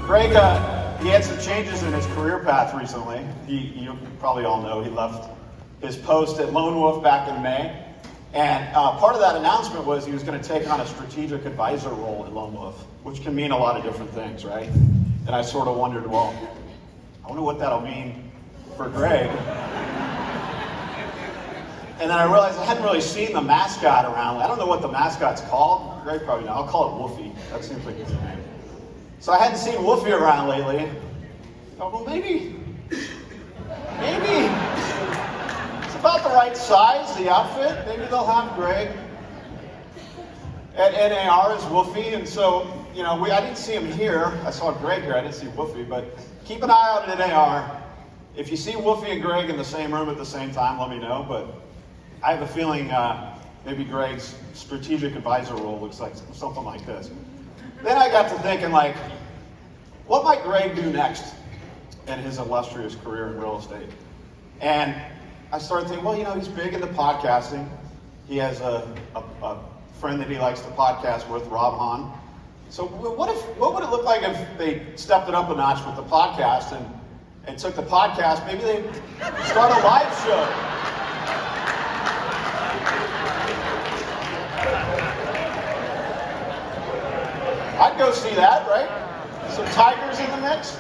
Greg, he had some changes in his career path recently. You probably all know he left his post at Lone Wolf back in May. And part of that announcement was he was going to take on a strategic advisor role at Lone Wolf, which can mean a lot of different things, right? And I sort of wondered, well, I wonder what that'll mean for Greg. And then I realized I hadn't really seen the mascot around. I don't know what the mascot's called. Greg probably knows. I'll call it Woofy. That seems like his name. So I hadn't seen Woofy around lately. I thought, well, maybe it's about the right size, the outfit. Maybe they'll have Greg at NAR as Woofy. And so, I didn't see him here. I saw Greg here. I didn't see Woofy. But keep an eye out at NAR. If you see Woofy and Greg in the same room at the same time, let me know. But I have a feeling maybe Greg's strategic advisor role looks like something like this. Then I got to thinking, what might Greg do next in his illustrious career in real estate? And I started thinking, well, he's big into podcasting. He has a friend that he likes to podcast with, Rob Hahn. So what would it look like if they stepped it up a notch with the podcast and took the podcast, maybe they start a live show? I'd go see that, right? Some tigers in the mix,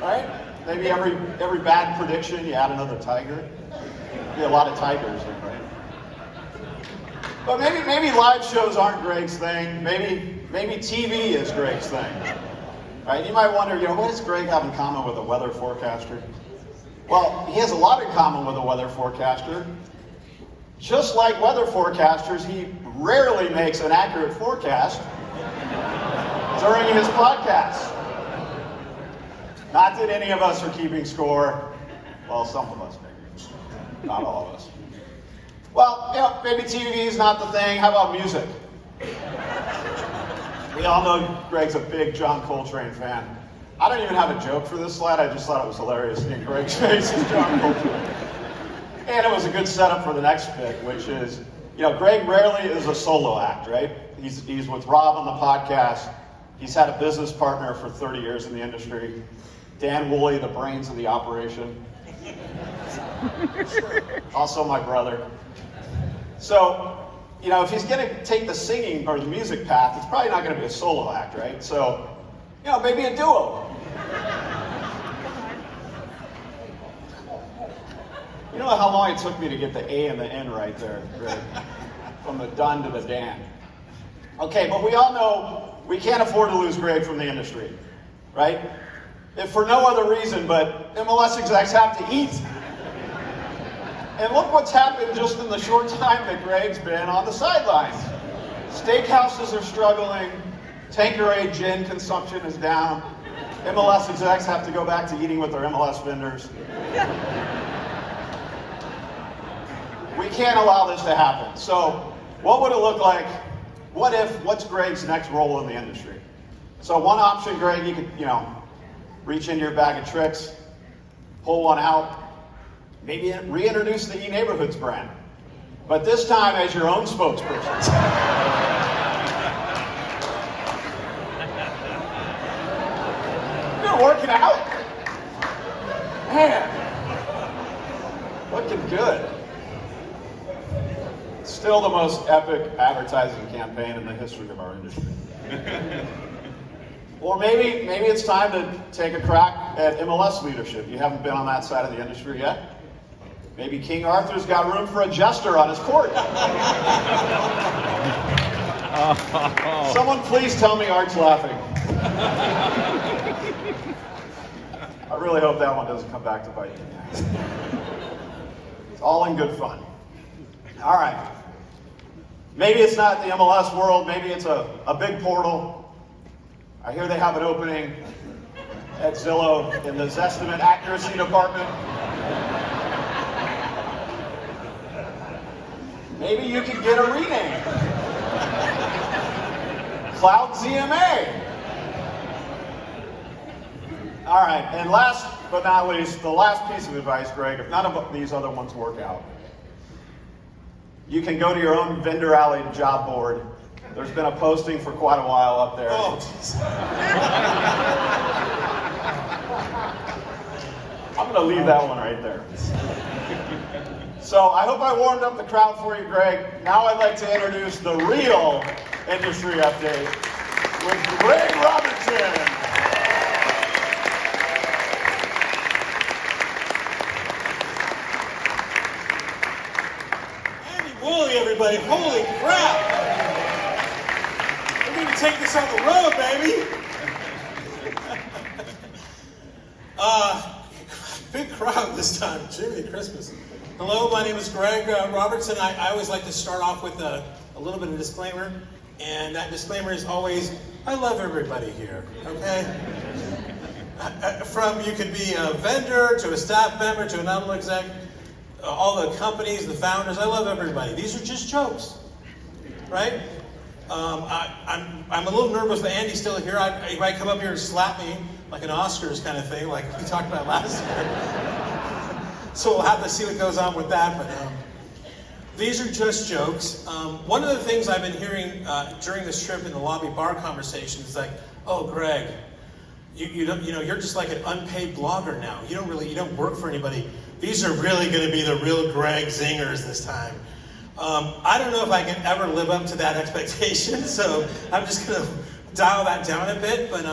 right? Maybe every bad prediction, you add another tiger. Be a lot of tigers there, right? But maybe live shows aren't Greg's thing. Maybe TV is Greg's thing, right? You might wonder, what does Greg have in common with a weather forecaster? Well, he has a lot in common with a weather forecaster. Just like weather forecasters, he rarely makes an accurate forecast during his podcast. Not that any of us are keeping score. Well, some of us maybe. Not all of us. Well, maybe TV is not the thing. How about music? We all know Greg's a big John Coltrane fan. I don't even have a joke for this slide. I just thought it was hilarious seeing Greg's face as John Coltrane. And it was a good setup for the next bit, which is, Greg rarely is a solo act, right? He's with Rob on the podcast. He's had a business partner for 30 years in the industry. Dan Woolley, the brains of the operation. Also my brother. So, if he's going to take the singing or the music path, it's probably not going to be a solo act, right? So, maybe a duo. You know how long it took me to get the A and the N right there, Greg? From the dun to the Dan. Okay, but we all know we can't afford to lose Greg from the industry, right? If for no other reason, but MLS execs have to eat. And look what's happened just in the short time that Greg's been on the sidelines. Steakhouses are struggling. Tanqueray gin consumption is down. MLS execs have to go back to eating with their MLS vendors. We can't allow this to happen. So what would it look like? What's Greg's next role in the industry? So one option, Greg, you could, reach into your bag of tricks, pull one out, maybe reintroduce the eNeighborhoods brand. But this time as your own spokesperson. You're working out. Man, looking good. Still the most epic advertising campaign in the history of our industry. Or maybe it's time to take a crack at MLS leadership. You haven't been on that side of the industry yet. Maybe King Arthur's got room for a jester on his court. Someone please tell me Art's laughing. I really hope that one doesn't come back to bite me. It's all in good fun. All right. Maybe it's not the MLS world. Maybe it's a big portal. I hear they have an opening at Zillow in the Zestimate accuracy department. Maybe you could get a rename. Cloud ZMA. All right, and last but not least, the last piece of advice, Greg, if none of these other ones work out, you can go to your own Vendor Alley job board There's been a posting for quite a while up there. Oh, jeez. I'm going to leave that one right there. So I hope I warmed up the crowd for you, Greg. Now I'd like to introduce the real industry update with Greg Robertson. Andy Woolley, everybody. Holy crap. We're going to take this on the road, baby. Big crowd this time. Jiminy Christmas. Hello, my name is Greg Robertson. I always like to start off with a little bit of a disclaimer. And that disclaimer is always, I love everybody here, okay? From you could be a vendor to a staff member to an adult exec, all the companies, the founders, I love everybody. These are just jokes, right? I'm a little nervous that Andy's still here. He might come up here and slap me like an Oscars kind of thing, like we talked about last year. So we'll have to see what goes on with that. But these are just jokes. One of the things I've been hearing during this trip in the lobby bar conversation is like, "Oh, Greg, you're just like an unpaid blogger now. You don't work for anybody. These are really going to be the real Greg zingers this time." I don't know if I can ever live up to that expectation, so I'm just going to dial that down a bit. But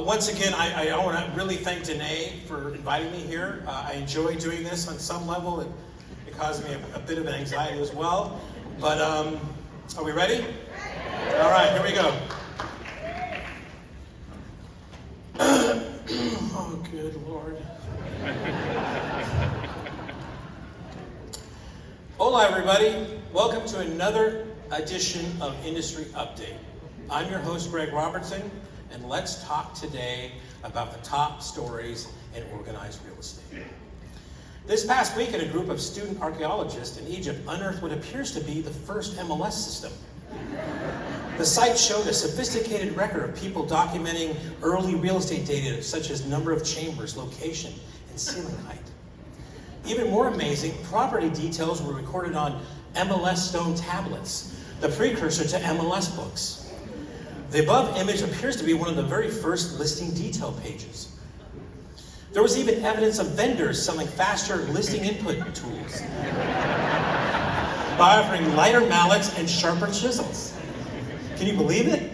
once again, I want to really thank Danae for inviting me here. I enjoy doing this on some level. It caused me a bit of an anxiety as well. But are we ready? All right, here we go. Oh, good Lord. Hola, everybody. Welcome to another edition of Industry Update. I'm your host, Greg Robertson, and let's talk today about the top stories in organized real estate. This past weekend, a group of student archaeologists in Egypt unearthed what appears to be the first MLS system. The site showed a sophisticated record of people documenting early real estate data such as number of chambers, location, and ceiling height. Even more amazing, property details were recorded on MLS stone tablets, the precursor to MLS books. The above image appears to be one of the very first listing detail pages. There was even evidence of vendors selling faster listing input tools by offering lighter mallets and sharper chisels. Can you believe it?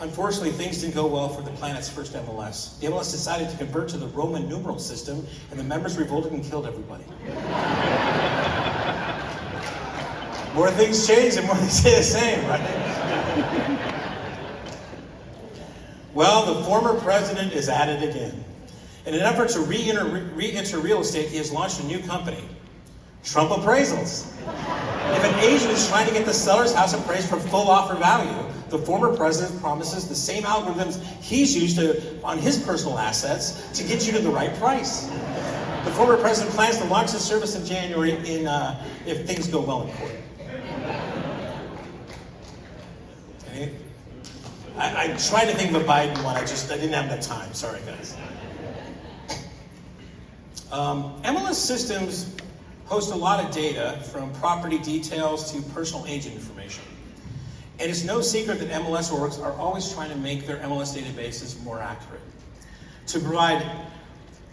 Unfortunately, things didn't go well for the planet's first MLS. The MLS decided to convert to the Roman numeral system, and the members revolted and killed everybody. More things change and more they stay the same, right? Well, the former president is at it again. In an effort to re-enter real estate, he has launched a new company, Trump Appraisals. If an agent is trying to get the seller's house appraised for full offer value, the former president promises the same algorithms he's used on his personal assets to get you to the right price. The former president plans to launch the service in January if things go well in court. I tried to think of a Biden one, I didn't have that time. Sorry, guys. MLS systems host a lot of data, from property details to personal agent information. And it's no secret that MLS orgs are always trying to make their MLS databases more accurate. To provide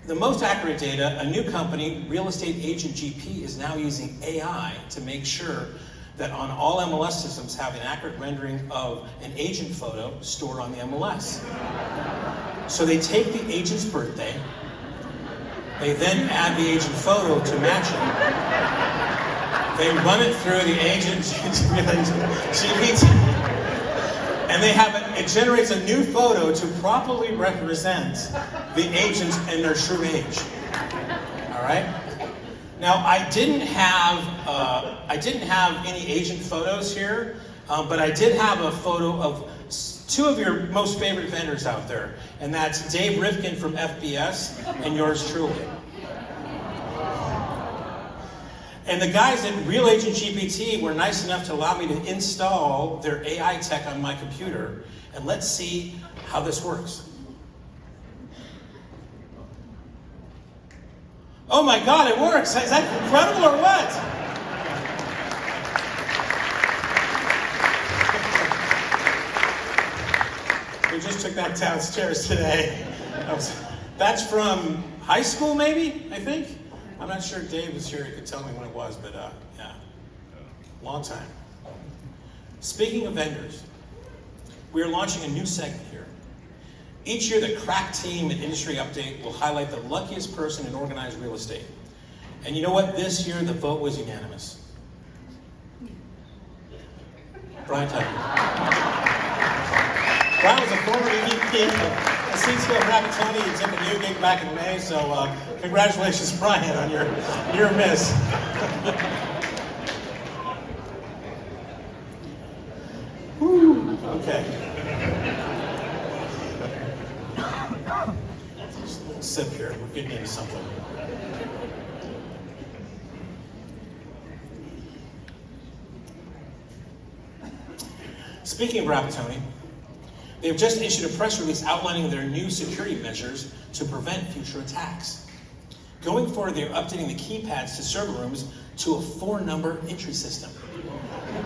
the most accurate data, a new company, Real Estate Agent GP, is now using AI to make sure that on all MLS systems have an accurate rendering of an agent photo stored on the MLS. So they take the agent's birthday, they then add the agent photo to match it. They run it through the agent GPT, and it generates a new photo to properly represent the agent in their true age. All right. Now, I didn't have any agent photos here, but I did have a photo of two of your most favorite vendors out there, and that's Dave Rifkin from FBS and yours truly. And the guys at Real Agent GPT were nice enough to allow me to install their AI tech on my computer, and let's see how this works. Oh my God, it works! Is that incredible or what? just took that downstairs today. That's from high school, maybe, I think? I'm not sure Dave was here, he could tell me when it was, but yeah, long time. Speaking of vendors, we are launching a new segment here. Each year, the crack team at Industry Update will highlight the luckiest person in organized real estate. And you know what? This year, the vote was unanimous. Brian Tucker. Brian was a former EVP of CCO Rapatoni. He took a new gig back in May, so congratulations, Brian, on your miss. Whew. Okay. Just a little sip here. We're getting into something. Speaking of Rapatoni, they have just issued a press release outlining their new security measures to prevent future attacks. Going forward, they are updating the keypads to server rooms to a 4-number entry system.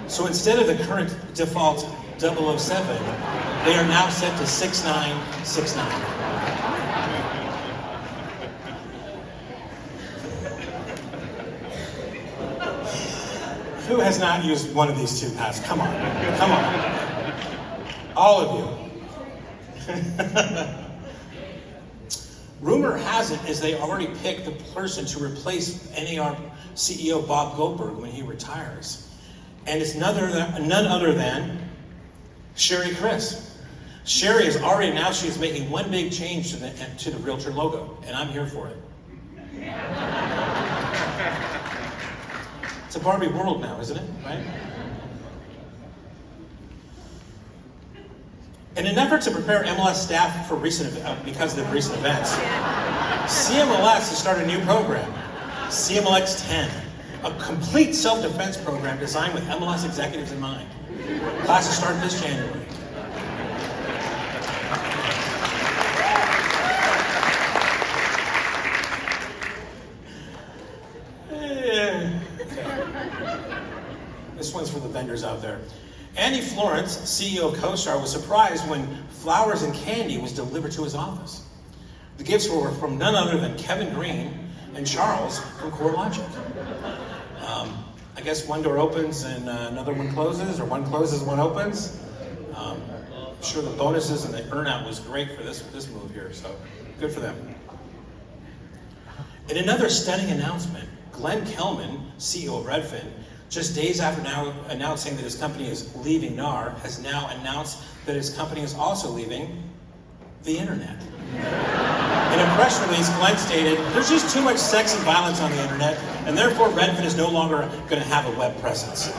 So instead of the current default 007, they are now set to 6969. Who has not used one of these two pads? Come on, come on. All of you. Rumor has it is they already picked the person to replace NAR CEO Bob Goldberg when he retires. And it's none other than Sherry Chris. Sherry has already announced she's making one big change to the Realtor logo, and I'm here for it. It's a Barbie world now, isn't it? Right? In an effort to prepare MLS staff for because of the recent events, CMLS has started a new program, CMLX 10, a complete self-defense program designed with MLS executives in mind. Classes start this January. This one's for the vendors out there. Andy Florence, CEO of CoStar, was surprised when flowers and candy was delivered to his office. The gifts were from none other than Kevin Green and Charles from CoreLogic. I guess one door opens and another one closes, or one closes, one opens. I'm sure the bonuses and the earnout was great for this move here, so good for them. In another stunning announcement, Glenn Kelman, CEO of Redfin, just days after now announcing that his company is leaving NAR, has now announced that his company is also leaving the internet. In a press release, Glenn stated, "There's just too much sex and violence on the internet, and therefore Redfin is no longer going to have a web presence."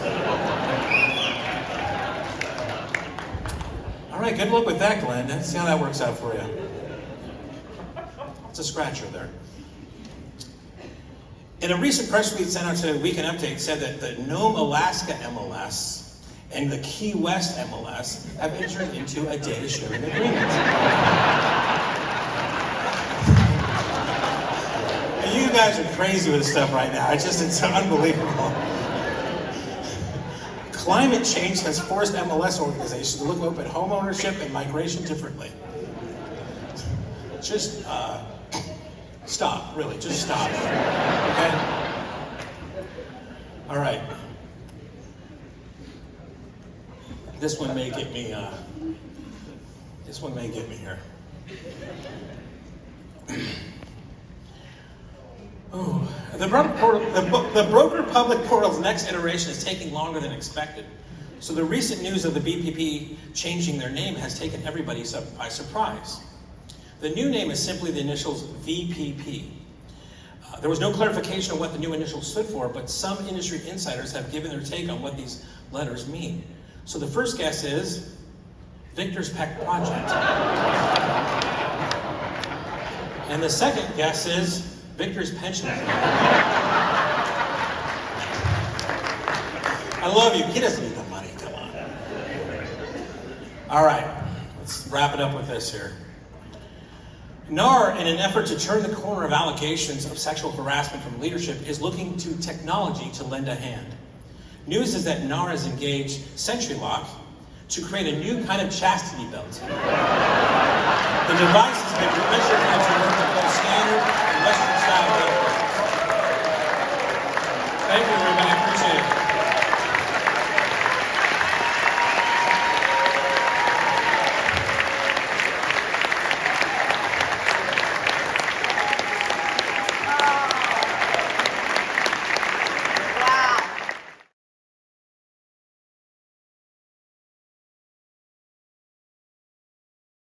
All right, good luck with that, Glenn. Let's see how that works out for you. It's a scratcher there. In a recent press release sent out to Weekend Update, said that the Nome, Alaska MLS and the Key West MLS have entered into a data sharing agreement. You guys are crazy with this stuff right now. It's unbelievable. Climate change has forced MLS organizations to look at home ownership and migration differently. Just stop, really, just stop. Okay? All right. This one may get me here. Oh, the broker public portal's next iteration is taking longer than expected. So the recent news of the BPP changing their name has taken everybody by surprise. The new name is simply the initials VPP. There was no clarification on what the new initials stood for, but some industry insiders have given their take on what these letters mean. So the first guess is Victor's Pet Project. And the second guess is Victor's Pension Plan. I love you. He doesn't need the money. Come on. All right. Let's wrap it up with this here. NAR, in an effort to turn the corner of allegations of sexual harassment from leadership, is looking to technology to lend a hand. News is that NAR has engaged SentryLock to create a new kind of chastity belt. The device has been commissioned to work with both standard and Western style belt. Thank you.